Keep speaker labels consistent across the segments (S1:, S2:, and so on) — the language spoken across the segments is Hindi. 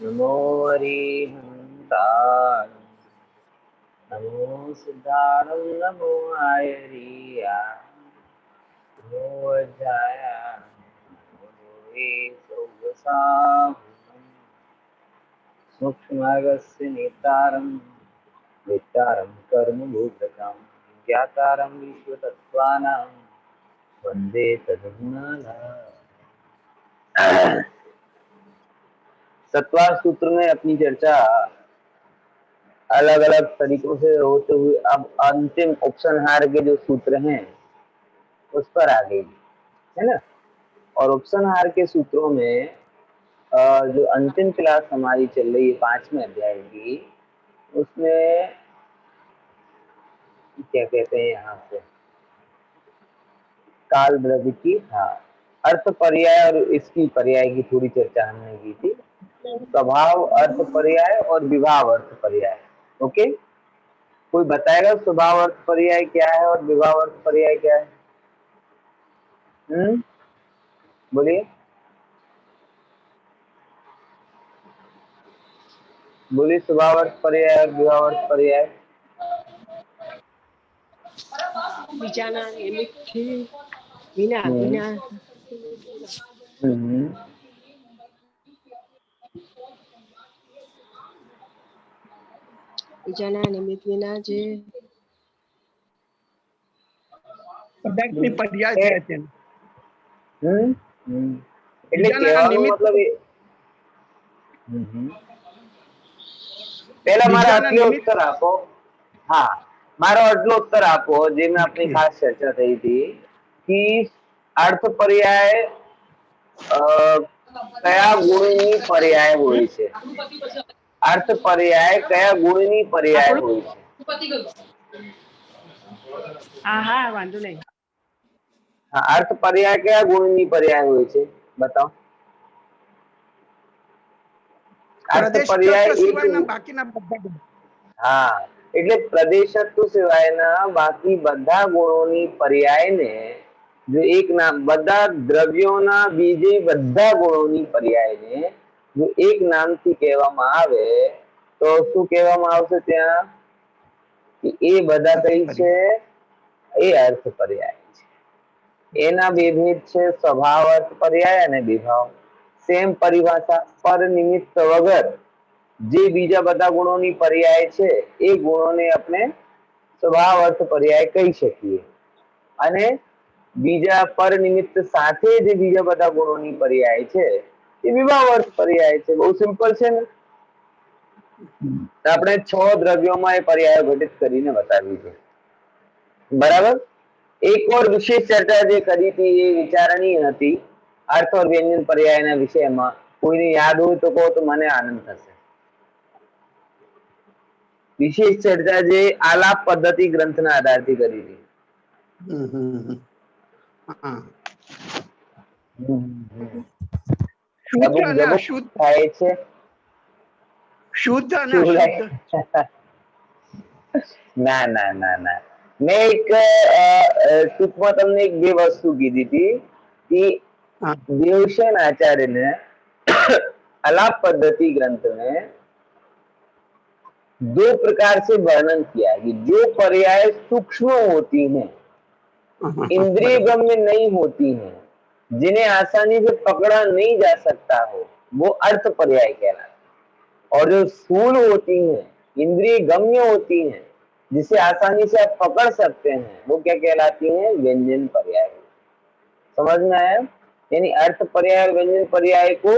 S1: नमो हरिहंताय, नमो सिद्धारं, नमो आयरिया, नमो वज्राया, नमो वे सौगसाहुतं, सूक्ष्मगस्य नेतारं, वेत्तारं कर्मभूतकं, ज्ञातारं विश्वतत्त्वानां, वन्दे तद्गुणधरम्। सत्वार सूत्र में अपनी चर्चा अलग अलग तरीकों से होते हुए अब अंतिम उपसंहार के जो सूत्र हैं उस पर आ गई है ना। और उपसंहार के सूत्रों में जो अंतिम क्लास हमारी चल रही है 5वें अध्याय की, उसमें क्या कहते हैं यहाँ पे काल द्रव्य की, हाँ, अर्थ पर्याय और इसकी पर्याय की थोड़ी चर्चा हमने की थी। स्वभाव अर्थ पर्याय और विभाव अर्थ पर्याय। ओके, कोई बताएगा स्वभाव अर्थ पर्याय क्या है और विभाव अर्थ पर्याय क्या है? बोलिए बोलिए, स्वभाव अर्थ पर्याय और विभाव अर्थ पर्याय।
S2: બીજાના નિમિત્તથી વિના વિના બીજાના નિમિત્ત વિના જે
S3: પદાર્થની પર્યાય થાય છે.
S1: એટલે કહેવાનો મતલબ એ પહેલા મારા આટલો ઉત્તર આપો. હા, મારો આટલો ઉત્તર આપો જે મેં આપની ખાસ ચર્ચા થઈ હતી કે અર્થ પર્યાય કયા ગુણની પર્યાય હોય છે? અર્થ પર્યાય કયા ગુણની પર્યાય હોય છે?
S2: હા વાંધો નહીં.
S1: હા, અર્થ પર્યાય કયા ગુણની પર્યાય હોય છે? બતાવો. અર્થ પર્યાય હા, એટલે પ્રદેશત્વ સિવાયના બાકી બધા ગુણોની પર્યાયને જો એક નામ, બધા દ્રવ્યોના બીજે બધા ગુણોની પર્યાયને જો એક નામથી કહેવામાં આવે તો શું કહેવામાં આવશે ત્યાં? એ બધા કઈ છે? એ અર્થ પર્યાય છે. એના બે ભેદ છે, સ્વભાવ અર્થ પર્યાય અને વિભાવ. સેમ પરિભાષા, પર નિમિત્ત વગર જે બીજા બધા ગુણોની પર્યાય છે એ ગુણોને આપણે સ્વભાવ અર્થ પર્યાય કહી શકીએ, અને બીજા પર નિમિત્ત સાથે જે બીજા બધા ગુણોની પર્યાય છે એ વિભાવ અર્થ પર્યાય છે. બહુ સિમ્પલ છે ને. આપણે 6 દ્રવ્યોમાં એ પર્યાય ઘટિત કરીને બતાવી છે. બરાબર. एक और विशेष चर्चा જે કરી હતી એ વિચારણીય હતી अर्थ और व्यंजन पर्यायના વિષયમાં. કોઈને યાદ હોય તો કહો તો મને આનંદ થશે. વિશેષ ચર્ચા જે આલાપ પદ્ધતિ ગ્રંથના આધારથી કરી હતી.
S3: શુદ્ધ
S1: થાય છે,
S3: શુદ્ધ અને અશુદ્ધ.
S1: ના ના ના ના, મેં એક ટૂંકમાં તમને એક બે વસ્તુ કીધી હતી कि देवसेन आचार्य ने आलाप पद्धति ग्रंथ में 2 प्रकार से वर्णन किया कि जो पर्याय सूक्ष्म होती हैं, इंद्रिय गम्य नहीं होती हैं, जिन्हें आसानी से पकड़ा नहीं जा सकता हो, वो अर्थ पर्याय कहलाते हैं। और जो स्थूल होती हैं, इंद्रिय गम्य होती हैं, जिसे आसानी से आप पकड़ सकते हैं, वो क्या कहलाती हैं? व्यंजन पर्याय। समझ में आया? यानी अर्थ पर्याय और व्यंजन पर्याय को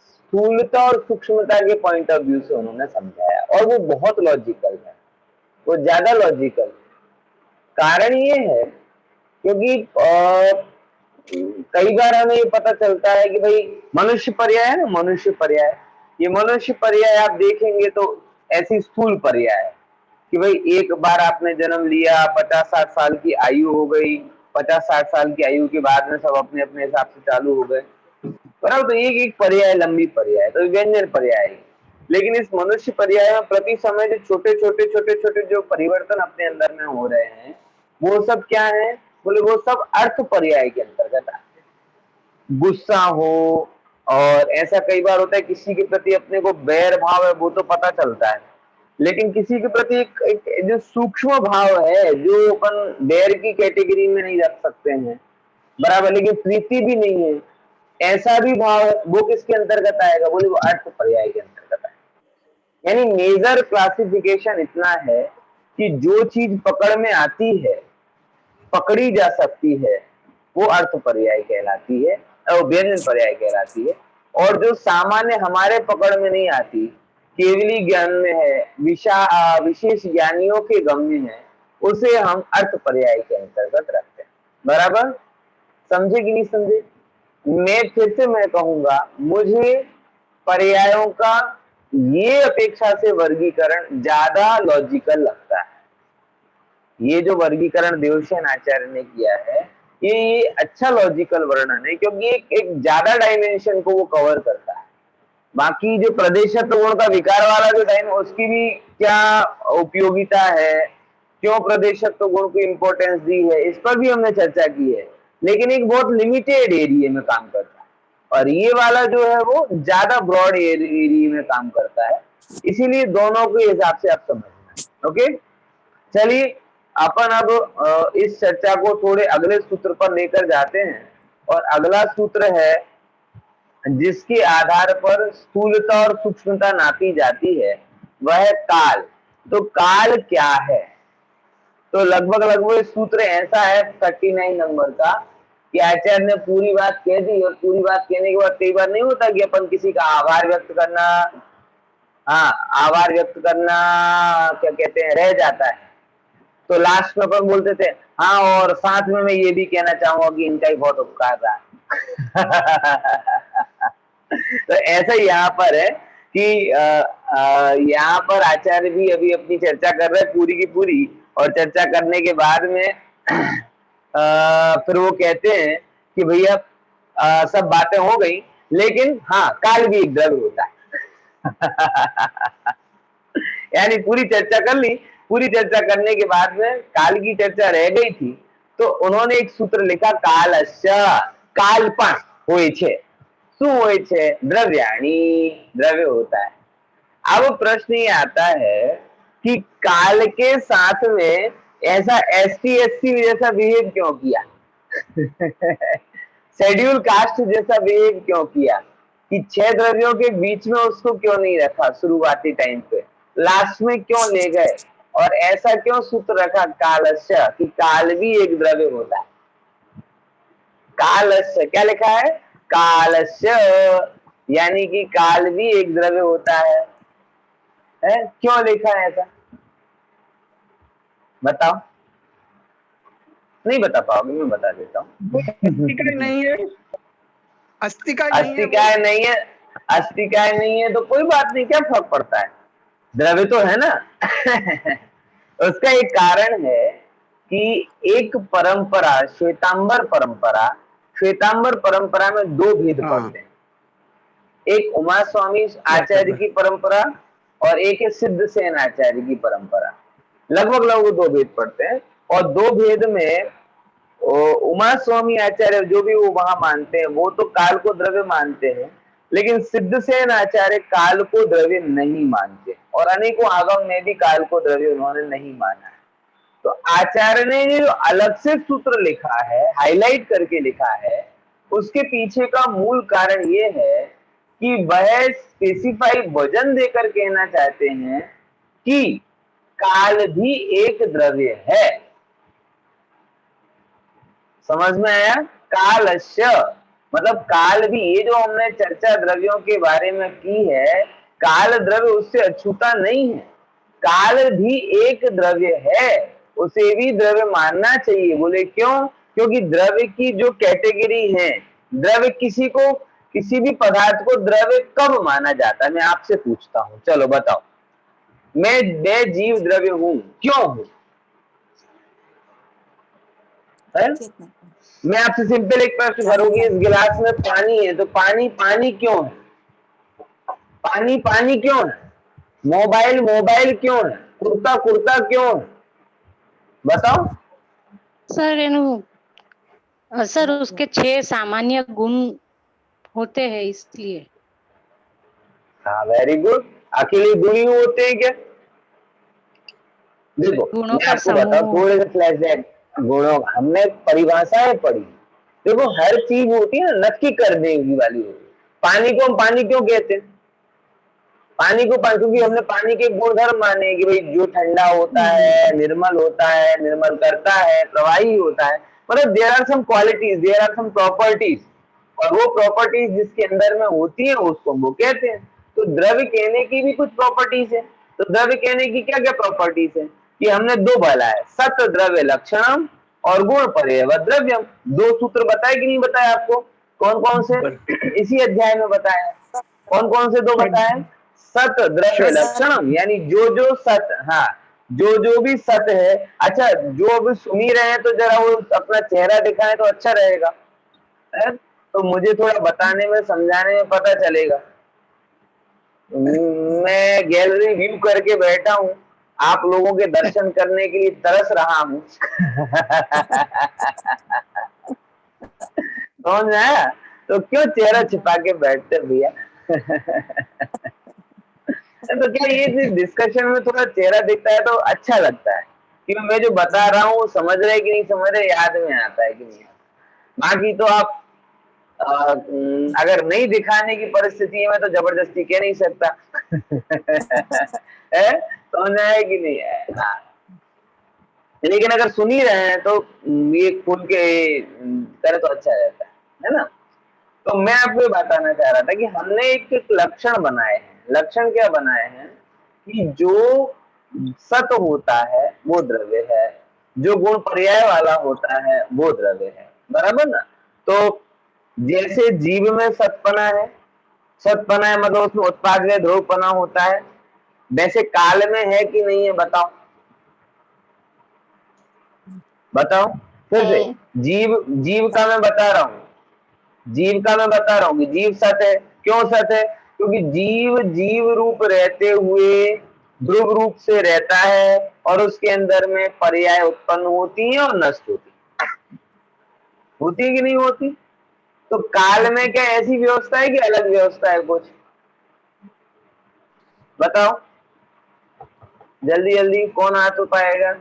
S1: स्थूलता और सूक्ष्मता के पॉइंट ऑफ व्यू से उन्होंने समझाया, और वो बहुत लॉजिकल है, वो ज्यादा लॉजिकल। कारण ये है क्योंकि कई बार हमें ये पता चलता है कि भाई मनुष्य पर्याय है ना, मनुष्य पर्याय, ये मनुष्य पर्याय आप देखेंगे तो ऐसी स्थूल पर्याय है कि भाई एक बार आपने जन्म लिया, 50-60 साल की आयु हो गई, 50-60 साल की आयु के बाद में सब अपने अपने हिसाब से चालू हो गए, बराबर। तो एक एक पर्याय लंबी पर्याय, तो व्यंजन पर्याय। लेकिन इस मनुष्य पर्याय में प्रति समय जो छोटे छोटे जो परिवर्तन अपने अंदर में हो रहे हैं, वो सब क्या है? बोले वो सब अर्थ पर्याय के अंतर्गत आते हैं। गुस्सा हो, और ऐसा कई बार होता है किसी के प्रति अपने को बैर भाव है वो तो पता चलता है, लेकिन किसी के प्रति एक जो सूक्ष्म भाव है जो अपन बैर की कैटेगरी में नहीं रख सकते हैं, बराबर, लेकिन प्रीति भी नहीं है, ऐसा भी भाव है, वो किसके अंतर्गत आएगा? बोले वो अर्थ पर्याय के अंतर्गत आएगा। यानी मेजर क्लासिफिकेशन इतना है कि जो चीज पकड़ में आती है, पकड़ी जा सकती है, वो अर्थ पर्याय कहलाती है और व्यंजन पर्याय कहलाती है। और जो सामान्य हमारे पकड़ में नहीं आती, केवली ज्ञान में है, विशेष ज्ञानियों के गम्य है, उसे हम अर्थ पर्याय के अंतर्गत रखते हैं। बराबर, समझे कि नहीं समझे? मैं कहूंगा, मुझे पर्यायों का ये अपेक्षा से वर्गीकरण ज्यादा लॉजिकल लगता है। ये जो वर्गीकरण देवसेन आचार्य ने किया है, ये अच्छा लॉजिकल वर्णन है, क्योंकि एक ज्यादा डायमेंशन को वो कवर करता है। बाकी जो प्रदेशत्व गुण का विकार वाला जो टाइम, उसकी भी क्या उपयोगिता है, क्यों प्रदेशत्व गुण को इंपॉर्टेंस दी है, इस पर भी हमने चर्चा की है, लेकिन एक बहुत लिमिटेड एरिया में काम करता है। और ये वाला जो है वो ज्यादा ब्रॉड एरिया में काम करता है, इसीलिए दोनों के हिसाब से आप समझना। ओके, चलिए अपन अब इस चर्चा को थोड़े अगले सूत्र पर लेकर जाते हैं। और अगला सूत्र है जिसके आधार पर स्थूलता और सूक्ष्मता नापी जाती है, वह है काल। तो काल क्या है? तो लगभग सूत्र ऐसा है 39 नंबर का कि आचार्य ने पूरी बात कह दी, और पूरी बात कहने के बाद कई बार नहीं होता कि अपन किसी का आभार व्यक्त करना, हाँ आभार व्यक्त करना क्या कहते हैं, रह जाता है। तो लास्ट में अपन बोलते थे हाँ, और साथ में मैं ये भी कहना चाहूंगा कि इनका ही बहुत उपकार रहा। तो ऐसा यहाँ पर है कि यहाँ पर आचार्य भी अभी अपनी चर्चा कर रहे हैं पूरी की पूरी, और चर्चा करने के बाद में फिर वो कहते हैं कि भैया सब बातें हो गई, लेकिन हाँ काल भी एक द्रव्य होता है। यानी पूरी चर्चा कर ली, पूरी चर्चा करने के बाद में काल की चर्चा रह गई थी, तो उन्होंने एक सूत्र लिखा, कालस्य, कालपण होय छे। શું હોય છે? द्रव्याणी, द्रव्य होता है। अब प्रश्न ये आता है कि काल के साथ में ऐसा ST/SC जैसा बिहेव क्यों किया? शेड्यूल कास्ट जैसा बिहेव क्यों किया कि 6 द्रव्यों के बीच में उसको क्यों नहीं रखा शुरुआती टाइम पे, लास्ट में क्यों ले गए? और ऐसा क्यों सूत्र रखा कालस्य कि काल भी एक द्रव्य होता है? कालस्य क्या लिखा है? कालस्य, यानी कि काल भी एक द्रव्य होता है। क्यों लिखा है ऐसा? बताओ। नहीं बता पाओगे, मैं बता देता हूँ।
S3: अस्तिकाय नहीं है, अस्तिकाय
S1: अस्तिकाय नहीं है, अस्तिकाय नहीं है तो कोई बात नहीं, क्या फर्क पड़ता है, द्रव्य तो है ना। उसका एक कारण है कि एक परंपरा, श्वेतांबर परंपरा, श्वेतांबर परंपरा में दो भेद पड़ते हैं। एक उमा स्वामी आचार्य की परंपरा और एक है सिद्धसेन आचार्य की परंपरा। लगभग दो भेद पड़ते हैं, और दो भेद में उमा स्वामी आचार्य जो भी वो वहां मानते हैं वो तो काल को द्रव्य मानते हैं, लेकिन सिद्धसेन आचार्य काल को द्रव्य नहीं मानते, और अनेकों आगम में भी काल को द्रव्य उन्होंने नहीं माना है। तो आचार्य ने जो अलग से सूत्र लिखा है, हाईलाइट करके लिखा है, उसके पीछे का मूल कारण ये है कि वह स्पेसिफाई वजन देकर कहना चाहते हैं कि काल भी एक द्रव्य है। समझ में आया? कालस्य मतलब काल भी, ये जो हमने चर्चा द्रव्यों के बारे में की है, काल द्रव्य उससे अछूता नहीं है, काल भी एक द्रव्य है, उसे भी द्रव्य मानना चाहिए। बोले क्यों? क्योंकि द्रव्य की जो कैटेगरी है, द्रव्य किसी भी पदार्थ को द्रव्य कब माना जाता है? मैं आपसे पूछता हूं, चलो बताओ। मैं जीव द्रव्य हूं, क्यों हूं? मैं आपसे सिंपल एक प्रश्न करूंगी, इस गिलास में पानी है, तो पानी क्यों है? पानी क्यों है? मोबाइल क्यों है? कुर्ता क्यों है? बताओ
S4: सर सर उसके 6 सामान्य गुण
S2: होते हैं इसलिए।
S1: हाँ, वेरी गुड। अकेले गुण ही होते हैं क्या? देखो
S2: गुणों
S1: मैं
S2: का
S1: आपको बताऊं,
S2: समूह।
S1: थोड़े से फ्लैशबैक। गुणों, हमने परिभाषाएं पढ़ी। देखो हर चीज होती है ना, नक्की कर देगी वाली होती है। पानी को हम पानी क्यों कहते हैं? पानी को पानी, क्योंकि हमने पानी के गुणधर्म माने कि भाई जो ठंडा होता है, निर्मल होता है, निर्मल करता है, प्रवाही होता है। मतलब there are some qualities, there are some properties, और वो प्रॉपर्टीज जिसके अंदर में होती है उसको हम वो कहते हैं। तो द्रव्य कहने की भी कुछ प्रॉपर्टीज है। तो द्रव्य कहने की क्या क्या प्रॉपर्टीज है कि हमने दो बोला है, सत द्रव्य लक्षणम और गुण पर्यय द्रव्यम। दो सूत्र बताए कि नहीं बताए आपको? कौन कौन से? इसी अध्याय में बताया। कौन कौन से दो बताए? सत द्रव्य लक्षणम, यानी जो जो सत, हाँ, जो जो भी सत है। अच्छा, जो अभी सुन ही रहे हैं तो जरा वो अपना चेहरा दिखाएं तो अच्छा रहेगा, है? तो मुझे थोड़ा बताने में, समझाने में पता चलेगा। मैं गैलरी व्यू करके बैठा हूँ, आप लोगों के दर्शन करने के लिए तरस रहा हूँ। समझ आया? तो क्यों चेहरा छिपा के बैठते भैया? तो क्या ये डिस्कशन में थोड़ा चेहरा दिखता है तो अच्छा लगता है कि मैं जो बता रहा हूँ समझ रहे कि नहीं समझ रहे, याद में आता है कि नहीं। बाकी तो आप अगर नहीं दिखाने की परिस्थिति है, मैं तो जबरदस्ती कह नहीं सकता। है, समझ आया कि नहीं है? हाँ। लेकिन अगर सुन ही रहे हैं तो ये खुल के करे तो अच्छा रहता है ना? तो मैं आपको ये बताना चाह रहा था कि हमने एक लक्षण बनाए हैं। लक्षण क्या बनाए हैं कि जो सत होता है वो द्रव्य है, जो गुण पर्याय वाला होता है वो द्रव्य है, बराबर ना? तो जैसे जीव में सतपना है, सतपना है मतलब उसमें उत्पाद में ध्रुवपना होता है, वैसे काल में है कि नहीं है? बताओ बताओ फिर से। जीव, जीव का मैं बता रहा हूं, जीव का मैं बता रहा हूँ कि जीव सत है। क्यों सत है? क्योंकि जीव जीव रूप रहते हुए ध्रुव रूप से रहता है और उसके अंदर में पर्याय उत्पन्न होती है और नष्ट होती है कि नहीं होती? तो काल में क्या ऐसी व्यवस्था है कि अलग व्यवस्था है कुछ? बताओ जल्दी जल्दी, कौन हाथ उठाएगा?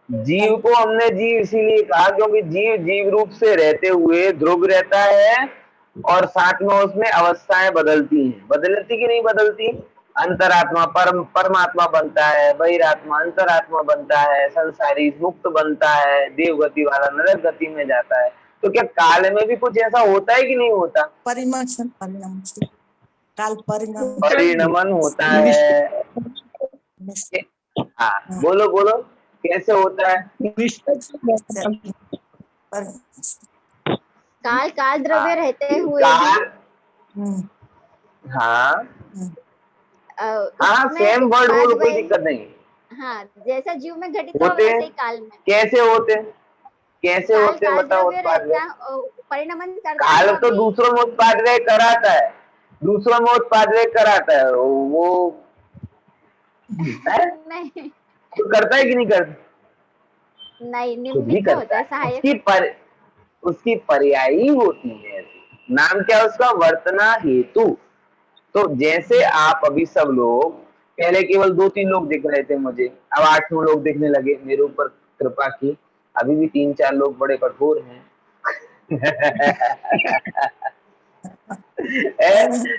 S1: जीव को हमने जीव इसीलिए कहा क्योंकि जीव जीव रूप से रहते हुए ध्रुव रहता है और साथ में उसमें अवस्थाएं बदलती हैं। बदलती कि नहीं बदलती? अंतरात्मा परमात्मा बनता है, बहिरात्मा अंतरात्मा बनता है, संसारी मुक्त बनता है, देवगति वाला नरक गति में जाता है। तो क्या काल में भी कुछ ऐसा होता है कि नहीं होता?
S4: काल परिणाम
S1: परिणमन होता है। हाँ, बोलो बोलो, कैसे होता है?
S5: काल काल द्रव्य रहते हुए भी
S1: काल, हाँ हाँ,
S5: उसमें
S1: सेम वर्ड
S5: उत्पाद
S1: बोलो, कोई
S5: वही।
S1: दिक्कत नहीं।
S5: हाँ, जैसा जीव में घटित हो
S1: होते
S5: वैसे
S1: हैं,
S5: ही काल में
S1: कैसे होते हैं? कैसे
S5: काल
S1: होते हैं
S5: काल
S1: बताओ
S5: द्रव्य
S1: उत्पाद में?
S5: रहता, परिणमन करता
S1: काल
S5: हुआ
S1: तो
S5: भी।
S1: दूसरों में उत्पादय कराता है, दूसरों में उत्पादय कराता है वो है?
S5: नहीं
S1: तो करता है कि नहीं करता?
S5: नहीं,
S1: खुद भी
S5: निमित्त
S1: करता
S5: होता है,
S1: है,
S5: सहायक
S1: उसकी
S5: होता है।
S1: उसकी पर्यायी होती है। नाम क्या है उसका? वर्तना हेतु। तो जैसे आप अभी सब लोग, पहले केवल 2-3 लोग दिख रहे थे मुझे, अब 8-9 लोग दिखने लगे, मेरे ऊपर कृपा की। अभी भी 3-4 लोग बड़े कठोर हैं।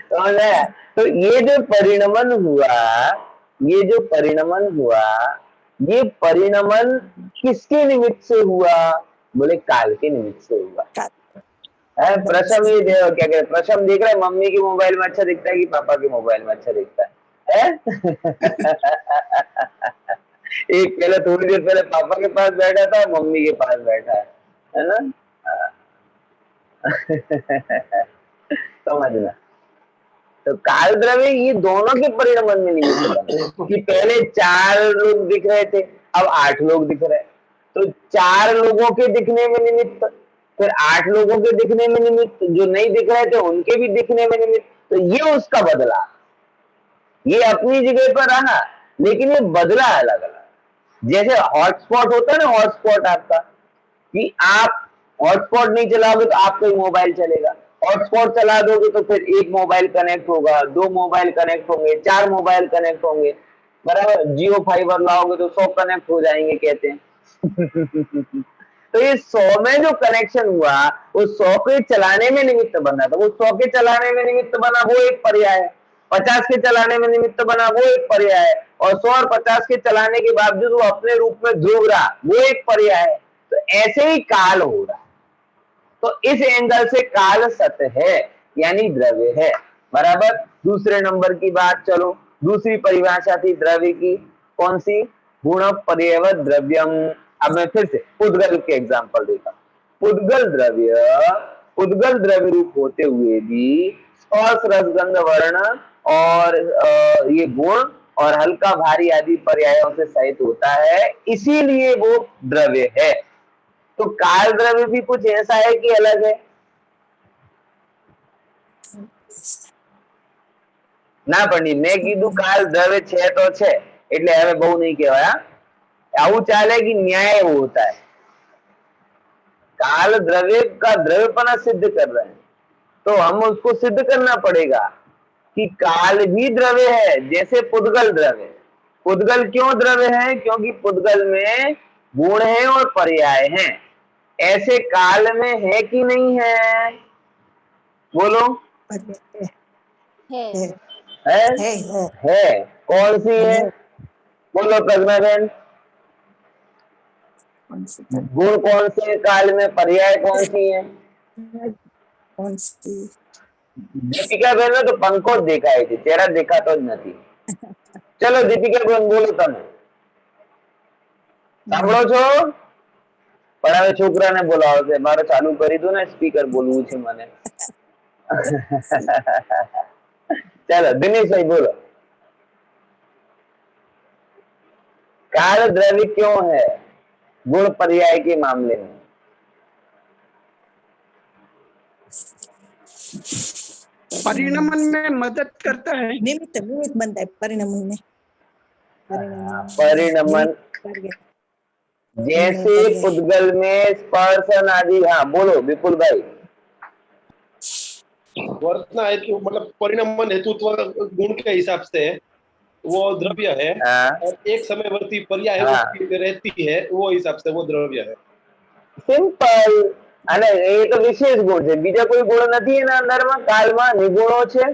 S1: समझ आया? तो ये जो परिणमन हुआ, ये जो परिणमन हुआ, ये परिणमन किसके निमित्त से हुआ? बोले काल के निमित्त से हुआ। प्रशम, ये क्या कहते हैं, प्रशम देख रहा है मम्मी के मोबाइल में अच्छा दिखता है कि पापा के मोबाइल में अच्छा दिखता है? एक पहले थोड़ी देर पहले पापा के पास बैठा था, मम्मी के पास बैठा है ना? समझना। तो काल द्रव्य ये दोनों के परिणमन में निमित्त बना कि पहले 4 लोग दिख रहे थे, अब 8 लोग दिख रहे हैं। तो 4 लोगों के दिखने में निमित्त, फिर 8 लोगों के दिखने में निमित्त, जो नहीं दिख रहे थे उनके भी दिखने में निमित्त। तो ये उसका बदला, ये अपनी जगह पर रहा लेकिन ये बदला अलग अलग। जैसे हॉटस्पॉट होता है ना, हॉटस्पॉट आपका, कि आप हॉटस्पॉट नहीं चलाओगे तो आपका ही मोबाइल चलेगा, हॉटस्पॉट चला दोगे तो फिर एक मोबाइल कनेक्ट होगा, 2 मोबाइल कनेक्ट होंगे, 4 मोबाइल कनेक्ट होंगे, बराबर। जियो फाइबर लाओगे तो 100 कनेक्ट हो जाएंगे कहते हैं। तो ये 100 में जो कनेक्शन हुआ वो 100 के चलाने में निमित्त बना, तो वो 100 के चलाने में निमित्त बना वो एक पर्याय है, 50 के चलाने में निमित्त बना वो एक पर्याय है, और 100 और 50 के चलाने के बावजूद वो अपने रूप में ध्रुव रहा वो एक पर्याय है। तो ऐसे ही काल हो रहा, तो इस एंगल से काल सत्य है यानी द्रव्य है, बराबर। दूसरे नंबर की बात, चलो दूसरी परिभाषा थी द्रव्य की, कौन सी? गुण पर्यवत द्रव्यम। अब मैं फिर से उद्गल के एग्जांपल देता हूं। उद्गल द्रव्य रूप होते हुए भी स्पर्श रसगंध वर्ण और ये गुण और हल्का भारी आदि पर्यायों से सहित होता है, इसीलिए वो द्रव्य है। तो काल द्रव्य भी कुछ ऐसा है कि अलग है ના? પણ મેં કીધું કાલ દ્રવ્ય છે તો છે એટલે હવે બહુ નહીં કહેવાય। આવું ચાલે कि न्याय वो होता है, काल द्रव्य का द्रव्यपना सिद्ध कर रहे हैं तो हम उसको सिद्ध करना पड़ेगा कि काल भी द्रव्य है, जैसे पुद्गल द्रव्य। पुद्गल क्यों द्रव्य है? क्योंकि पुद्गल में गुण है और पर्याय हैं। ऐसे काल में है कि नहीं है? बोलो।
S5: है
S1: है। कौन सी है? बोलो प्रज्ञा बहन। गुण कौन से काल में, पर्याय कौन सी है? दीपिका बहन ने तो पंखो ज देखाय છે, ચહેરા દેખાતો જ નથી। ચલો દીપિકા બહેન બોલો તમે, સાંભળો છો? પણ હવે છોકરાને બોલાવો છે, મારે ચાલુ કરી દો ને સ્પીકર, બોલવું છે મને। चलो दिनेश भाई बोलो, काल द्रव्य क्यों है गुण पर्याय के मामले में?
S3: परिणमन में मदद करता है।
S4: निमित्त निमित्त बनता है परिणमन में।
S1: परिणमन जैसे पुद्गल में स्पर्शन आदि। हाँ बोलो विपुल भाई।
S6: वर्तना हेतु मतलब परिणमन हेतुत्व गुण के हिसाब से वो द्रव्य है, और एक समयवर्ती पर्याय रहती है वो हिसाब से वो द्रव्य है।
S1: सिंपल। અને એ તો વિશેષ ગુણ છે, બીજા કોઈ ગુણ નથી એના અંદરમાં। કાલમાં નિગુણો છે,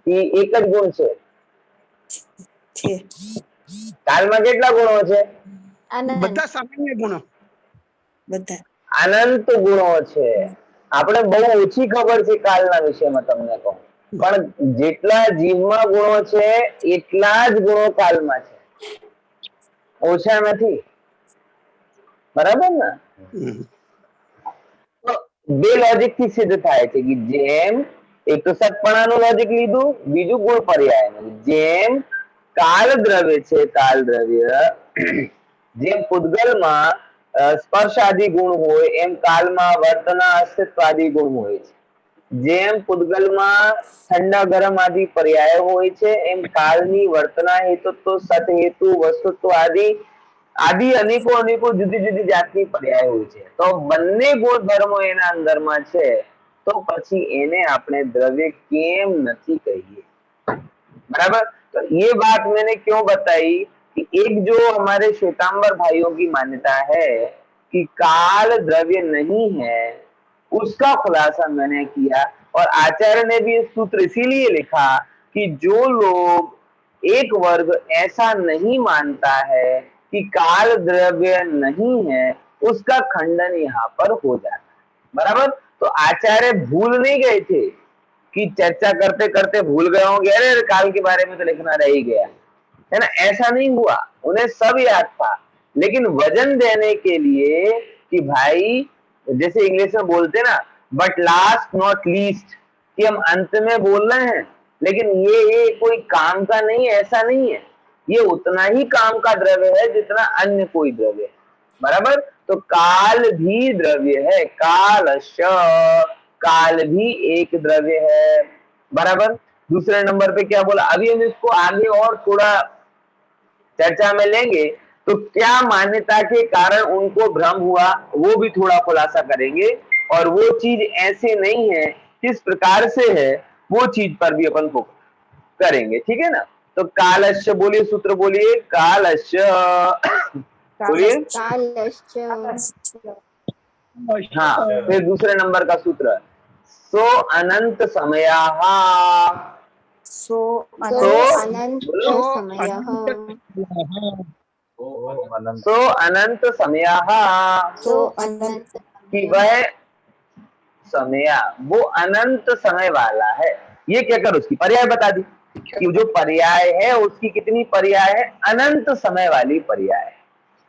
S1: એ એક જ ગુણ છે। કાલમાં કેટલા ગુણો છે?
S3: બધા સામાન્ય ગુણો,
S4: બધા
S1: અનંત ગુણો છે। આપણે બહુ ઓછી ખબર છે કાલના વિષયમાં, તમને કહું, પણ જેટલા જીવમાં ગુણો છે એટલા જ ગુણો કાલમાં છે, ઓછા નથી, બરાબર ને? બે લોजिक થી સિદ્ધ થાય છે કે જેમ એક તો સતપણાનું લોजिक લીધું, બીજું ગુણ પર્યાયનું। જેમ કાલ દ્રવ્ય છે, કાલ દ્રવ્ય જેમ પુદ્ગલમાં સ્પર્શાદી ગુણ હોય એમ કાલમાં વર્તના અસ્તિત્વાદી ગુણ હોય છે। જેમ પુદ્ગલમાં ઠંડા ગરમ આદि પર્યાય હોય છે એમ કાલની વર્તના હેતુત્વ સત હેતુ વસ્તુત્વ આદि આદि અનેકો અનેકો જુદી જુદી જાતની પર્યાય હોય છે। તો બંને ગુણધર્મો એના અંદરમાં છે, તો પછી એને આપણે દ્રવ્ય કેમ નથી કહીએ? बराबर। तो ये बात मैंने क्यों बताई कि एक जो हमारे श्वेतांबर भाइयों की मान्यता है कि काल द्रव्य नहीं है, उसका खुलासा मैंने किया। और आचार्य ने भी सूत्र इसीलिए लिखा कि जो लोग एक वर्ग ऐसा नहीं मानता है कि काल द्रव्य नहीं है, उसका खंडन यहाँ पर हो जाता है, बराबर। तो आचार्य भूल नहीं गए थे कि चर्चा करते करते भूल गए होंगे, अरे काल के बारे में तो लिखना रह ही गया, है ना? ऐसा नहीं हुआ, उन्हें सब याद था। लेकिन वजन देने के लिए कि भाई, जैसे इंग्लिश में बोलते ना, बट लास्ट नॉट लीस्ट, कि हम अंत में बोल रहे हैं लेकिन ये कोई काम का नहीं है, ऐसा नहीं है। ये उतना ही काम का द्रव्य है जितना अन्य कोई द्रव्य है, बराबर। तो काल भी द्रव्य है, काल भी एक द्रव्य है, बराबर। दूसरे नंबर पे क्या बोला? अभी हम इसको आगे और थोड़ा चर्चा में लेंगे, तो क्या मान्यता के कारण उनको भ्रम हुआ वो भी थोड़ा खुलासा करेंगे। और वो चीज ऐसे नहीं है, किस प्रकार से है वो चीज पर भी अपन फोकस करेंगे, ठीक है ना। तो कालस्य बोलिए, सूत्र बोलिए, कालस्य बोलिए।
S5: कालश्च
S1: हाँ, फिर दूसरे नंबर का सूत्र, सो अनंत समयाः,
S4: सो
S5: सो
S4: अनंत
S5: अनंत
S3: सो
S5: समयः
S1: सो अनंत समयाः,
S5: सो अनंत
S1: कि वह समय वो अनंत समय वाला है। ये कहकर उसकी पर्याय बता दी कि जो पर्याय है उसकी कितनी पर्याय है, अनंत समय वाली पर्याय है,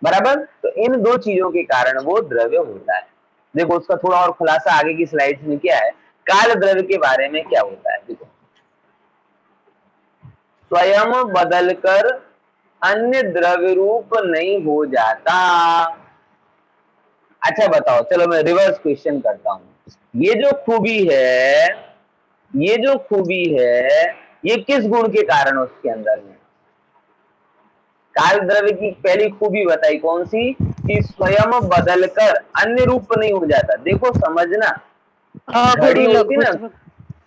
S1: बराबर। तो इन दो चीजों के कारण वो द्रव्य होता है। देखो उसका थोड़ा और खुलासा आगे की स्लाइड्स में क्या है, काल द्रव्य के बारे में क्या होता है। देखो, स्वयं बदलकर अन्य द्रव्य रूप नहीं हो जाता। अच्छा बताओ, चलो मैं रिवर्स क्वेश्चन करता हूं। ये जो खूबी है, ये जो खूबी है, ये किस गुण के कारण उसके अंदर में? काल द्रव्य की पहली खूबी बताई कौन सी, कि स्वयं बदलकर अन्य रूप नहीं हो जाता। देखो समझना, घड़ी होती ना,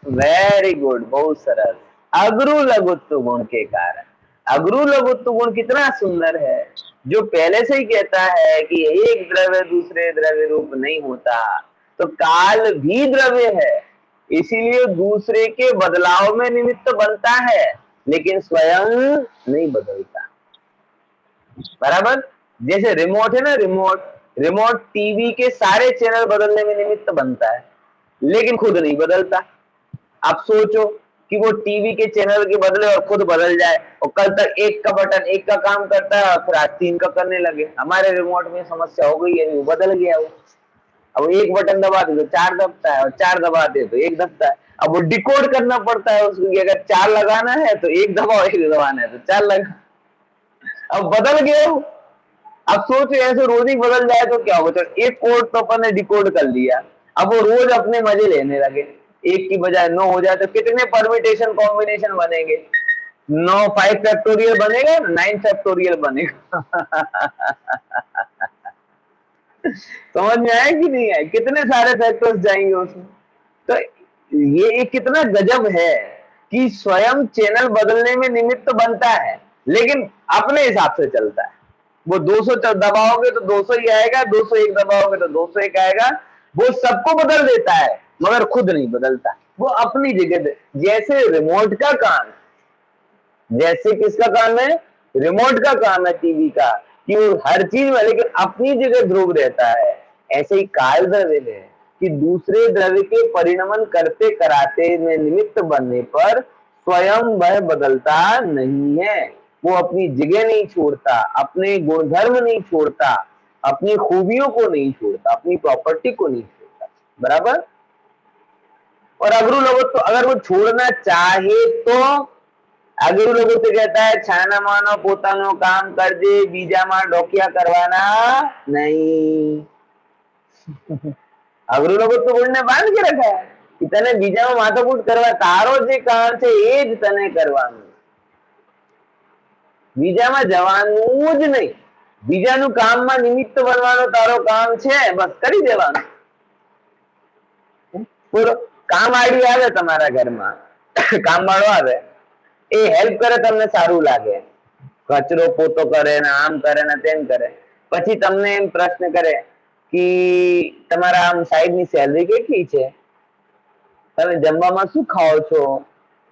S1: वेरी गुड, बहुत सरस, अग्रु लघुत्व गुण के कारण। अग्रु लघुत्व गुण कितना सुंदर है, जो पहले से ही कहता है कि एक द्रव्य दूसरे द्रव्य रूप नहीं होता। तो काल भी द्रव्य है, इसीलिए दूसरे के बदलाव में निमित्त बनता है, लेकिन स्वयं नहीं बदलता, बराबर। जैसे रिमोट है ना, रिमोट टीवी के सारे चैनल बदलने में निमित्त बनता है, लेकिन खुद नहीं बदलता। आप सोचो कि वो टीवी के चैनल के बदले और खुद बदल जाए, और कल तक एक का बटन एक का काम करता है और फिर आज 3 का करने लगे। हमारे रिमोट में समस्या हो गई है, वो बदल गया वो। अब एक बटन दबाते तो 4 दबता है, और 4 दबाते तो 1 दबता है। अब वो डिकोड करना पड़ता है उसको कि अगर 4 लगाना है तो 1 दबाओ, 1 दबाना है तो 4 लगा। अब बदल गया वो। अब सोचो ऐसे रोज ही बदल जाए तो क्या होगा। तो एक कोड तो अपन ने डिकोड कर लिया, अब वो रोज अपने मजे लेने लगे, एक की बजाय 9 हो जाए तो कितने परम्यूटेशन कॉम्बिनेशन बनेंगे। 9 5 फैक्टोरियल बनेगा, 9 फैक्टोरियल बनेगा। समझ में आया कि नहीं आया, कितने सारे फैक्टर्स जाएंगे उसमें। तो ये कितना गजब है कि स्वयं चैनल बदलने में निमित्त बनता है, लेकिन अपने हिसाब से चलता है। वो 200 दबाओगे तो 200 ही आएगा, 201 दबाओगे तो 201 आएगा। वो सबको बदल देता है मगर खुद नहीं बदलता, वो अपनी जगह। जैसे रिमोट का काम, जैसे किसका काम है, रिमोट का काम है टीवी का, कि वो हर चीज में लेकिन अपनी जगह ध्रुव रहता है। ऐसे ही काल द्रव्य है कि दूसरे द्रव्य के परिणमन करते कराते में निमित्त बनने पर स्वयं वह बदलता नहीं है। वो अपनी जगह नहीं छोड़ता, अपने गुणधर्म नहीं छोड़ता, अपनी खूबियों को नहीं छोड़ता, अपनी प्रॉपर्टी को नहीं छोड़ता, बराबर। और अग्रु लोगों तो अगर वो छोड़ना चाहे तो अग्रु लोगों से कहता है, छाना मानो पोतानो काम कर दे, बीजा मां डोकिया करवाना नहीं। अग्रु लोगों तो गुण ने बांध के रखा है कि तने बीजा में माथाकूट करवा, तारो जे काम છે એ જ તને કરવાનું, બીજામાં જવાનું જ નહીં। બીજાનું કામમાં નિમિત્ત બનવાનો તારો કામ છે, બસ કરી દેવાનું। પૂરો કામ આડી આવે તમારા ઘરમાં, કામવાળો આવે, એ હેલ્પ કરે, તમને સારું લાગે, કચરો પોતો કરે ને આમ કરે ને તેમ કરે, પછી તમને એમ પ્રશ્ન કરે કે તમારા આમ સાહેબની સેલરી કેટલી છે, તમે જમવામાં શું ખાઓ છો,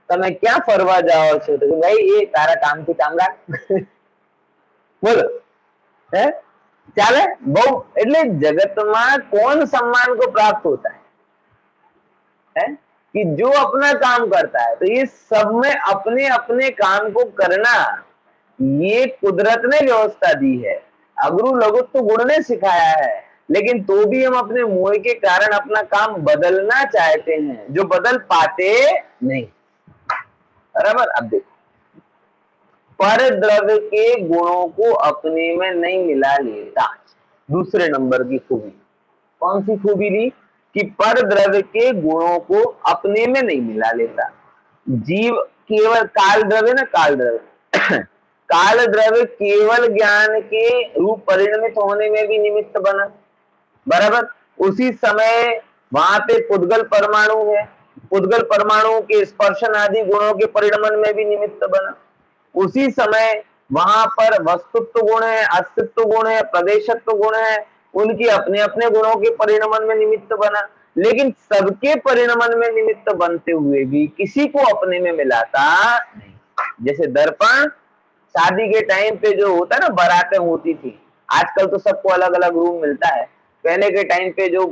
S1: તમે ક્યાં ફરવા જાઓ છો, તો ભાઈ એ તારા કામથી કામ રાખ। બોલો હે ચાલે બહુ। એટલે જગતમાં कौन सम्मान को प्राप्त होता है कि जो अपना काम करता है। तो ये सब में अपने अपने काम को करना, ये कुदरत ने व्यवस्था दी है, अग्रु लघुत्व गुण ने सिखाया है। लेकिन तो भी हम अपने मोह के कारण अपना काम बदलना चाहते हैं, जो बदल पाते नहीं, बराबर। अब देखो, पर द्रव्य के गुणों को अपने में नहीं मिला लेता। दूसरे नंबर की खूबी कौन सी खूबी ली, कि पर द्रव्य के गुणों को अपने में नहीं मिला लेता। जीव केवल काल द्रव्य ना, काल द्रव्य काल द्रव्य केवल ज्ञान के रूप परिणमित होने में भी निमित्त बना, बराबर। उसी समय वहां पे पुद्गल परमाणु है, पुद्गल परमाणु के स्पर्शन आदि गुणों के परिणमन में भी निमित्त बना। उसी समय वहां पर वस्तुत्व गुण है, अस्तित्व गुण है, प्रदेशत्व गुण है, उनकी अपने अपने गुणों के परिणमन में निमित्त बना। लेकिन सबके परिणमन में निमित्त बनते हुए भी किसी को अपने में मिलाता नहीं। जैसे दर्पण शादी के टाइम पे जो होता है ना, बारातें होती थी, आजकल तो सबको अलग अलग रूम मिलता है। पहले के टाइम पे जो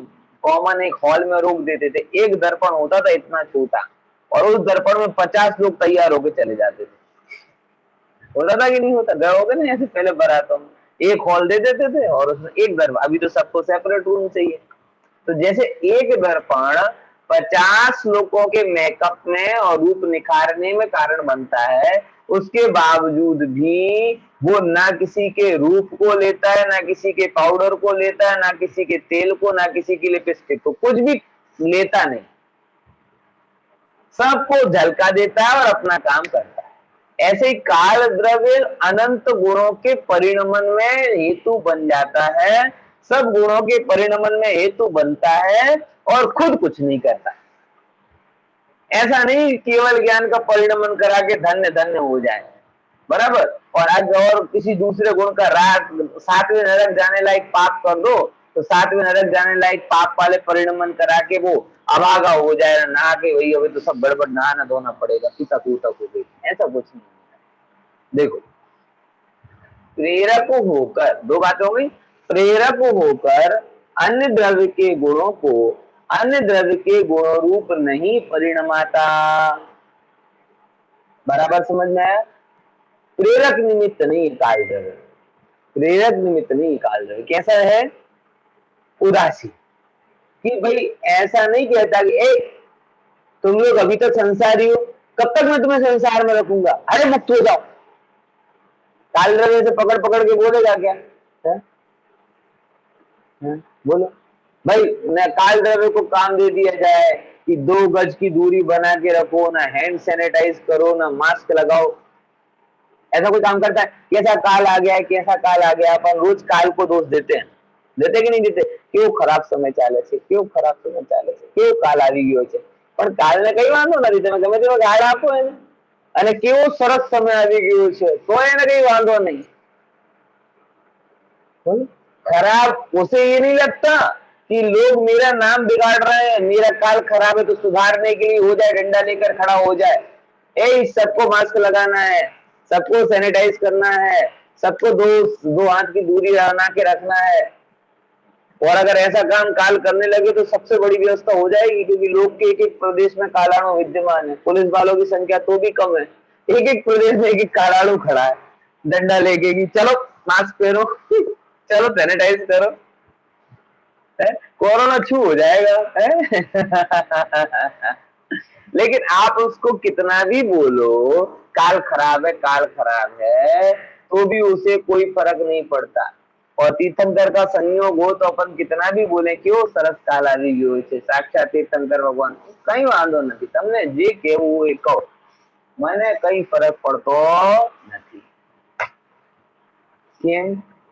S1: कॉमन एक हॉल में रोक देते थे, एक दर्पण होता था इतना छोटा, और उस दर्पण में 50 लोग तैयार होकर चले जाते थे। होता था कि नहीं होता? गए होगे ना ऐसे पहले बारातों में, एक हॉल दे देते थे और उसमें एक दर्पण। अभी तो सबको सेपरेट रूम चाहिए। तो जैसे एक दर्पण 50 लोगों के मेकअप में और रूप निखारने में कारण बनता है, उसके बावजूद भी वो ना किसी के रूप को लेता है, ना किसी के पाउडर को लेता है, ना किसी के तेल को, ना किसी की लिपस्टिक को, कुछ भी लेता नहीं, सबको झलका देता है और अपना काम करता है। ऐसे ही काल द्रव्य अनंत गुणों के परिणमन में हेतु बन जाता है, सब गुणों के परिणमन में हेतु बनता है और खुद कुछ नहीं करता। ऐसा नहीं केवल ज्ञान का परिणमन करा के धन्य धन्य हो जाए, बराबर, और आज और किसी दूसरे गुण का राग 7वें नरक जाने लायक पाप कर दो, तो 7वें नरक जाने लायक पाप वाले परिणमन करा के वो अभागा हो जाए, नहा के वही अभी तो सब बड़बड़ नहाना धोना पड़ेगा, पिता कूटक हो गई। ऐसा कुछ नहीं। देखो, प्रेरक होकर, दो बातें हो गई, प्रेरक होकर अन्य द्रव्य के गुणों को अन्य द्रव्य के गुण रूप नहीं परिणमाता। बराबर समझ में आया? प्रेरक निमित्त नहीं काल द्रव्य, प्रेरक निमित्त नहीं काल द्रव्य। कैसा है? उदासीन। कि भाई ऐसा नहीं कहता कि ए तुम लोग अभी तक संसारी हो, कब तक मैं तुम्हें संसार में रखूंगा, अरे मुक्त हो जाओ। काल द्रव्य से पकड़ पकड़ के बोलेगा क्या? बोलो भाई, न काल द्रव्य को काम दे दिया जाए कि 2 गज की दूरी बना के रखो, ना हैंड सैनिटाइज करो, ना मास्क लगाओ, ऐसा कोई काम करता है? कैसा काल आ गया है, कैसा काल आ गया। अपन रोज काल को दोष देते हैं, देते कि नहीं देते? क्यों खराब समय चाले છે, क्यों खराब समय चाले છે, क्यों काल આવી ગયો છે। પણ કાલને કઈ વાંધો નથી, તમે ગમે તેવો કાલ આપો એને, અને કેવો સરસ સમય આવી ગયો છે, તો એને કઈ વાંધો नहीं। खराब उसे ये नहीं लगता कि लोग मेरा नाम बिगाड़ रहे हैं, मेरा काल खराब है, तो सुधारने के लिए हो जाए, डंडा लेकर खड़ा हो जाए, ए सबको मास्क लगाना है, सबको सैनिटाइज करना है, सबको दो हाथ की दूरी बना के रखना है। और अगर ऐसा काम काल करने लगे तो सबसे बड़ी व्यवस्था हो जाएगी, क्योंकि लोग के एक प्रदेश में कालाणु विद्यमान है, पुलिस वालों की संख्या तो भी कम है, एक प्रदेश में एक कालाणु खड़ा है डंडा लेके कि चलो मास्क पहनो चलो सैनिटाइज करो, कोरोना छू हो जाएगा लेकिन आप उसको कितना भी बोलो काल खराब है, काल खराब है, तो भी उसे कोई फर्क नहीं पड़ता। और तीर्थंकर का संयोग हो तो अपन कितना भी बोले क्यों सरस काल આવી ગયો છે, સાક્ષાત તીર્થંકર ભગવાન, કઈ વાંધો નથી, તમને જે કહેવું હોય કહો, મને કઈ ફરક પડતો નથી। કેમ?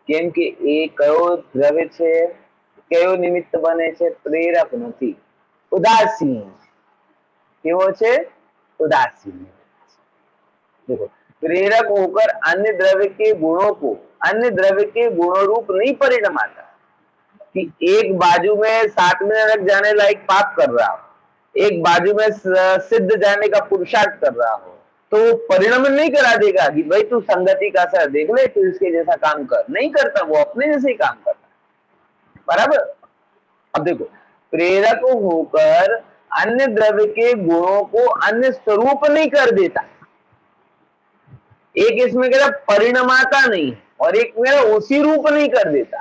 S1: કેમ કે એ કયો દ્રવ્ય છે, કયો નિમિત્ત બને છે? પ્રેરક નથી, ઉદાસીન। કેવો છે? उदासीन। देखो, प्रेरक होकर अन्य द्रव्य के गुणों को अन्य द्रव्य के गुण रूप नहीं परिणमाता। कि एक बाजू में 7वें नरक जाने लायक पाप कर रहा हो, एक बाजू में सिद्ध जाने का पुरुषार्थ कर रहा हो, तो वो परिणमन नहीं करा देगा कि भाई तू संगति का असर देख ले, तू इसके जैसा काम कर, नहीं करता, वो अपने जैसे ही काम करता। बराबर। अब देखो, प्रेरक होकर अन्य द्रव्य के गुणों को अन्य स्वरूप नहीं कर देता। एक इसमें कहता परिणमाता नहीं, और एक मेरा उसी रूप नहीं कर देता।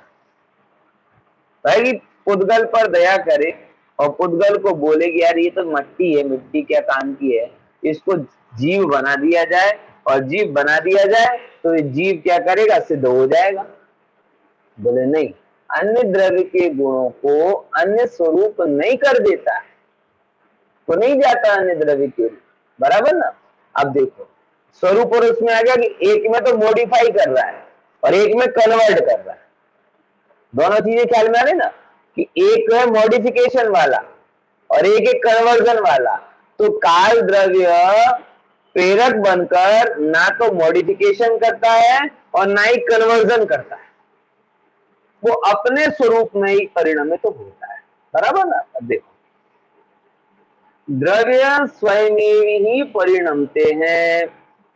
S1: भाई पुद्गल पर दया करे और पुद्गल को बोले कि यार ये तो मट्टी है, मिट्टी क्या काम की है, इसको जीव बना दिया जाए, और जीव बना दिया जाए तो ये जीव क्या करेगा? सिद्ध हो जाएगा। बोले नहीं, अन्य द्रव्य के गुणों को अन्य स्वरूप नहीं कर देता, तो नहीं जाता अन्य द्रव्य के, बराबर ना। अब देखो, स्वरूप और उसमें आ गया कि एक में तो मॉडिफाई कर रहा है और एक में कन्वर्ट कर रहा है, दोनों चीजें ख्याल में आ रही ना। कि एक है मॉडिफिकेशन वाला और एक है कन्वर्जन वाला। तो काल द्रव्य प्रेरक बनकर ना तो मॉडिफिकेशन करता है और ना ही कन्वर्जन करता है, वो अपने स्वरूप में ही परिणमित तो होता है। बराबर ना? अब देखो, द्रव्य स्वयं ही परिणमते हैं,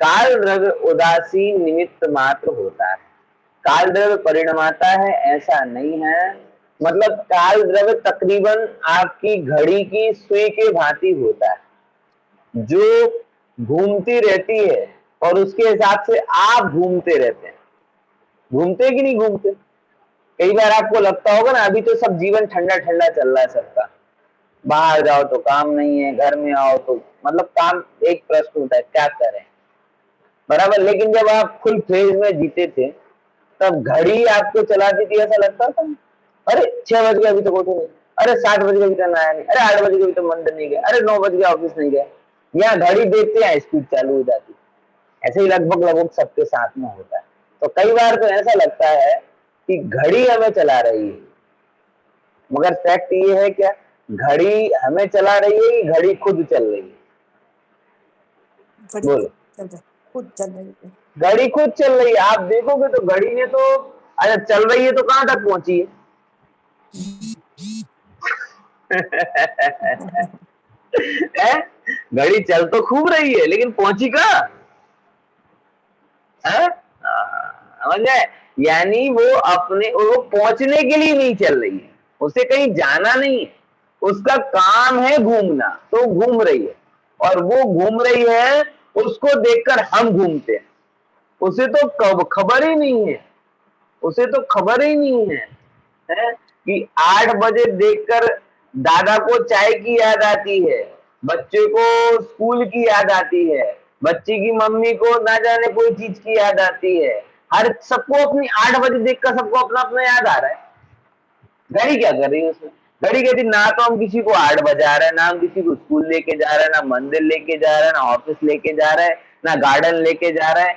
S1: काल द्रव्य उदासीन निमित्त मात्र होता है। काल द्रव्य परिणमाता है ऐसा नहीं है, मतलब काल द्रव्य तकरीबन आपकी घड़ी की सुई के भांति होता है, जो घूमती रहती है और उसके हिसाब से आप घूमते रहते हैं। घूमते कि नहीं घूमते? कई बार आपको लगता होगा ना, अभी तो सब जीवन ठंडा ठंडा चल रहा है सबका, बाहर जाओ तो काम नहीं है, घर में आओ तो मतलब काम, एक प्रश्न होता है क्या करें, बराबर। लेकिन जब आप फुल फेज में जीते थे तब घड़ी आपको चलाती थी, ऐसा लगता था अरे 6 बज गए अभी तक उठे नहीं, अरे 7 बज गए अभी तक आया नहीं, अरे 8 बज गए अभी तक मंदिर नहीं गए, अरे 9 बज गए ऑफिस नहीं गए। यहाँ घड़ी देखते हैं स्पीड चालू हो जाती। ऐसे ही लगभग लगभग सबके साथ में होता है। तो कई बार तो ऐसा लगता है कि घड़ी हमें चला रही है, मगर फैक्ट ये है क्या, घड़ी हमें चला रही है कि घड़ी खुद चल रही है? बोलो।
S4: खुद चल रही है।
S1: घड़ी खुद चल रही है। आप देखोगे तो घड़ी ने तो, अच्छा चल रही है तो कहां तक पहुंची है? घड़ी चल तो खूब रही है लेकिन पहुंची कहां? समझ गए? यानी वो अपने, वो पहुंचने के लिए नहीं चल रही है, उसे कहीं जाना नहीं है, उसका काम है घूमना, तो घूम रही है। और वो घूम रही है, उसको देखकर हम घूमते हैं। उसे तो खबर ही नहीं है, उसे तो खबर ही नहीं है कि 8 बजे देखकर दादा को चाय की याद आती है, बच्चे को स्कूल की याद आती है, बच्चे की मम्मी को ना जाने कोई चीज की याद आती है। हर सबको अपनी 8 बजे देखकर सबको अपना अपना याद आ रहा है। घड़ी क्या कर रही है उसमें? घड़ी कहती ना तो हम किसी को 8 बजा रहे हैं, ना हम किसी को स्कूल लेके जा रहे हैं, ना मंदिर लेके जा रहे हैं, ना ऑफिस लेके जा रहे हैं, ना गार्डन लेके जा रहे हैं,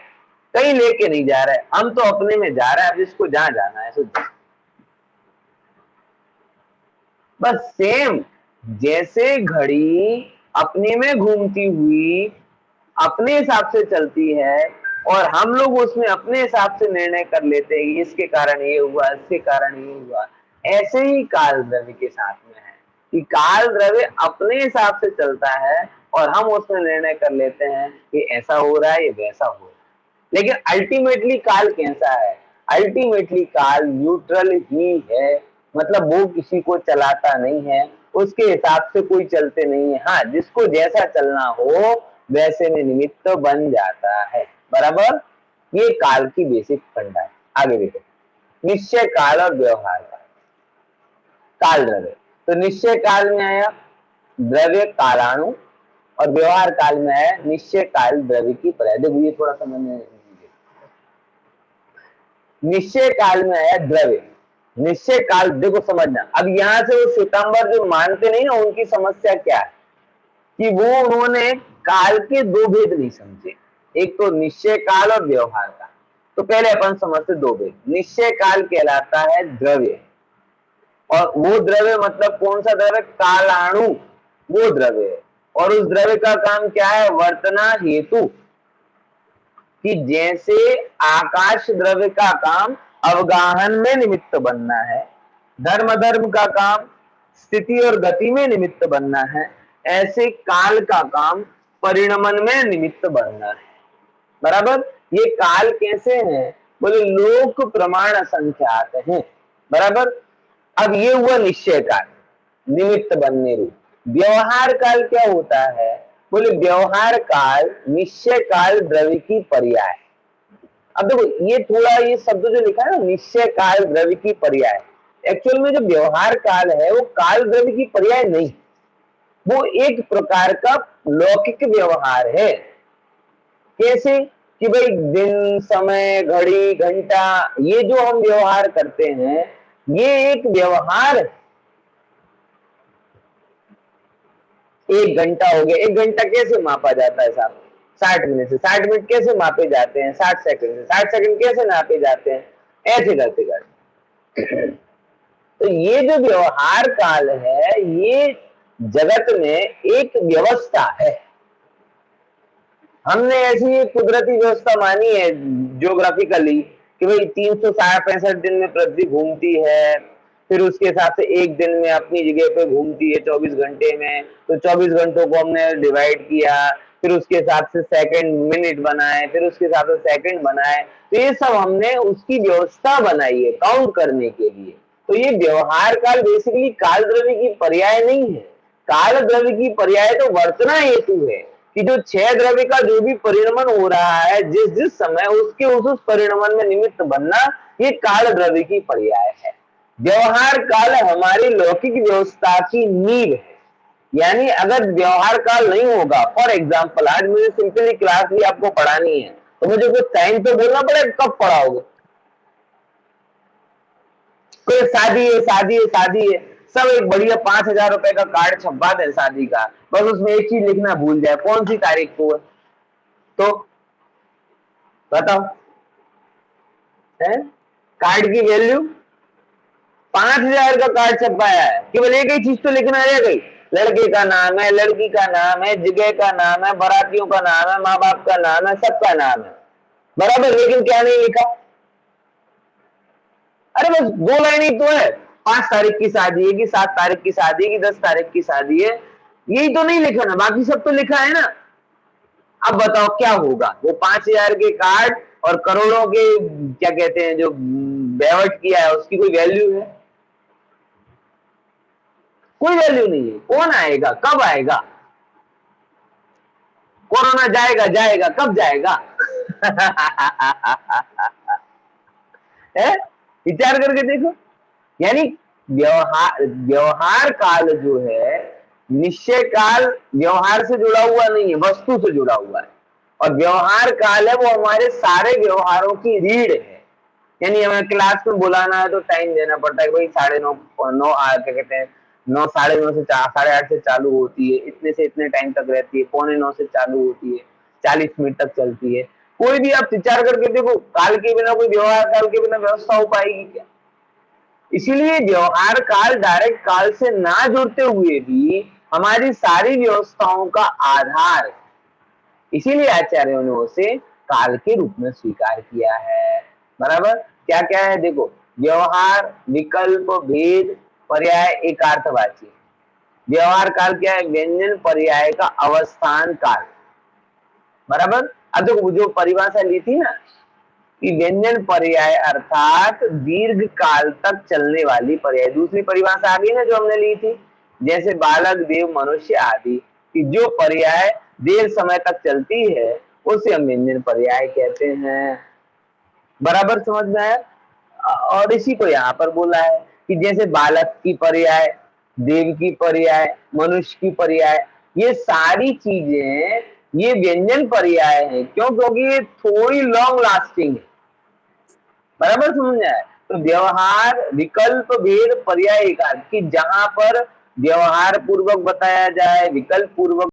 S1: कहीं लेके नहीं जा रहे हैं, हम तो अपने में जा रहे हैं। अब जिसको जहां जाना है सो बस सेम जैसे घड़ी अपने में घूमती हुई अपने हिसाब से चलती है और हम लोग उसमें अपने हिसाब से निर्णय कर लेते हैं कि इसके कारण ये हुआ, इसके कारण ये हुआ। ऐसे ही काल द्रव्य के साथ में है कि काल द्रव्य अपने हिसाब से चलता है और हम उसमें निर्णय कर लेते हैं कि ऐसा हो रहा है, ये वैसा हो रहा है। लेकिन अल्टीमेटली काल कैसा है? अल्टीमेटली काल न्यूट्रल ही है, मतलब वो किसी को चलाता नहीं है, उसके हिसाब से कोई चलते नहीं है। हाँ, जिसको जैसा चलना हो वैसे में निमित्त बन जाता है। बराबर, ये काल की बेसिक फंडा है। आगे देखो, निश्चय काल और व्यवहार काल। काल द्रव्य, तो निश्चय काल में आया द्रव्य कालाणु और व्यवहार काल में आया निश्चय काल द्रव्य की पर्याय। देखो ये थोड़ा समझने, निश्चय काल में आया द्रव्य, निश्चय काल, देखो समझना। अब यहां से वो श्वेतांबर जो मानते नहीं ना, उनकी समस्या क्या है कि वो उन्होंने काल के 2 भेद नहीं समझे, एक तो निश्चय काल और व्यवहार काल। तो पहले अपन समझते 2 भेद। निश्चय काल कहलाता है द्रव्य, और वो द्रव्य मतलब कौन सा द्रव्य? कालाणु, वो द्रव्य है। और उस द्रव्य का काम क्या है? वर्तना हेतु, कि जैसे आकाश द्रव्य का काम अवगाहन में निमित्त बनना है, धर्म धर्म का काम स्थिति और गति में निमित्त बनना है, ऐसे काल का काम परिणमन में निमित्त बनना है। बराबर, ये काल कैसे हैं? बोले लोक प्रमाण संख्यात हैं। बराबर, अब ये हुआ निश्चय काल, निमित्त बनने रूप। व्यवहार काल क्या होता है? बोले व्यवहार काल निश्चय काल द्रव्य की पर्याय। अब देखो ये थोड़ा, ये शब्द जो लिखा है ना, निश्चय काल द्रव्य की पर्याय, एक्चुअल में जो व्यवहार काल है वो काल द्रव्य की पर्याय नहीं, वो एक प्रकार का लौकिक व्यवहार है। कैसे कि भाई दिन, समय, घड़ी, घंटा, ये जो हम व्यवहार करते हैं ये एक व्यवहार। 1 घंटा हो गया, 1 घंटा कैसे मापा जाता है साहब? 60 मिनट से। 60 मिनट कैसे मापे जाते हैं? 60 सेकंड से। 60 सेकंड कैसे नापे जाते हैं? ऐसे करते करते। तो तो ये जो व्यवहार काल है ये जगत में एक व्यवस्था है। हमने ऐसी एक कुदरती व्यवस्था मानी है ज्योग्राफिकली कि भाई 365 दिन में पृथ्वी घूमती है, फिर उसके हिसाब से एक दिन में अपनी जगह पे घूमती है 24 घंटे में, तो 24 घंटों को हमने डिवाइड किया, फिर उसके हिसाब से सेकंड मिनट बनाए, फिर उसके हिसाब से सेकंड बनाए, तो ये सब हमने उसकी व्यवस्था बनाई है काउंट करने के लिए। तो ये व्यवहार काल बेसिकली काल द्रव्य की पर्याय नहीं है। काल द्रव्य की पर्याय तो वर्तना हेतु है कि जो क्षय द्रव्य का जो भी परिणमन हो रहा है जिस जिस समय उसके उस परिणमन में निमित्त बनना, ये काल द्रव्य की पर्याय है। व्यवहार काल हमारी लौकिक व्यवस्था की नींव है। यानी अगर व्यवहार काल नहीं होगा, फॉर एग्जाम्पल आज मुझे सिंपली क्लास भी आपको पढ़ानी है तो मुझे कुछ टाइम तो बोलना पड़ेगा, कब पढ़ाओगे? कोई शादी है, शादी है, शादी है, सब एक बढ़िया 5,000 रुपए का कार्ड छपवा दे शादी का, बस उसमें एक चीज लिखना भूल जाए कौन सी तारीख को है, तो बताओ है कार्ड की वैल्यू 5,000 का कार्ड छपवाया है, केवल एक ही चीज तो लिखना रह गई, लड़के का नाम है, लड़की का नाम है, जगह का नाम है, बारातियों का नाम है, माँ बाप का नाम है, सबका नाम है बराबर, लेकिन क्या नहीं लिखा? अरे बस 2 लाइन ही तो है, 5 तारीख की शादी है कि 7 तारीख की शादी है कि 10 तारीख की शादी है, यही तो नहीं लिखा ना, बाकी सब तो लिखा है ना। अब बताओ क्या होगा? वो 5,000 के कार्ड और करोड़ों के क्या कहते हैं जो बैवट किया है उसकी कोई वैल्यू है? कोई वैल्यू नहीं है। कौन आएगा, कब आएगा? कोरोना जाएगा, जाएगा, कब जाएगा? है? विचार करके देखो। यानी व्यवहार काल जो है निश्चय काल व्यवहार से जुड़ा हुआ नहीं है, वस्तु से जुड़ा हुआ है, और व्यवहार काल है वो हमारे सारे व्यवहारों की रीढ़ है। यानी हमें क्लास में बुलाना है तो टाइम देना पड़ता है, भाई 9:30 क्या कहते हैं 9 साढ़े 9 से 8:30 से चालू होती है, इतने से इतने टाइम तक रहती है, 8:45 से चालू होती है, 40 मिनट तक चलती है। कोई भी आप विचार करके देखो, काल के बिना कोई व्यवहार काल के बिना व्यवस्था हो पाएगी क्या? इसीलिए व्यवहार काल डायरेक्ट काल से ना जुड़ते हुए भी हमारी सारी व्यवस्थाओं का आधार है। इसीलिए आचार्यों ने उसे काल के रूप में स्वीकार किया है। बराबर? क्या क्या है देखो, व्यवहार, विकल्प, भेद, पर्याय, एकार्थवाची। व्यवहार काल क्या है? व्यंजन पर्याय का अवस्थान काल। बराबर? अब देखो जो परिभाषा ली थी ना कि व्यंजन पर्याय अर्थात दीर्घ काल तक चलने वाली पर्याय, दूसरी परिभाषा आ गई ना जो हमने ली थी, जैसे बालक, देव, मनुष्य आदि कि जो पर्याय देर समय तक चलती है उसे हम व्यंजन पर्याय कहते हैं। बराबर समझ में आया? और इसी को यहाँ पर बोला है कि जैसे बालक की पर्याय, देव की पर्याय, मनुष्य की पर्याय, ये सारी चीजें ये व्यंजन पर्याय हैं। क्यों? क्योंकि ये थोड़ी लॉन्ग लास्टिंग है। बराबर समझ आया? तो व्यवहार, विकल्प, भेद, पर्याय, एकार्थ कि जहां पर व्यवहार पूर्वक बताया जाए, विकल्प पूर्वक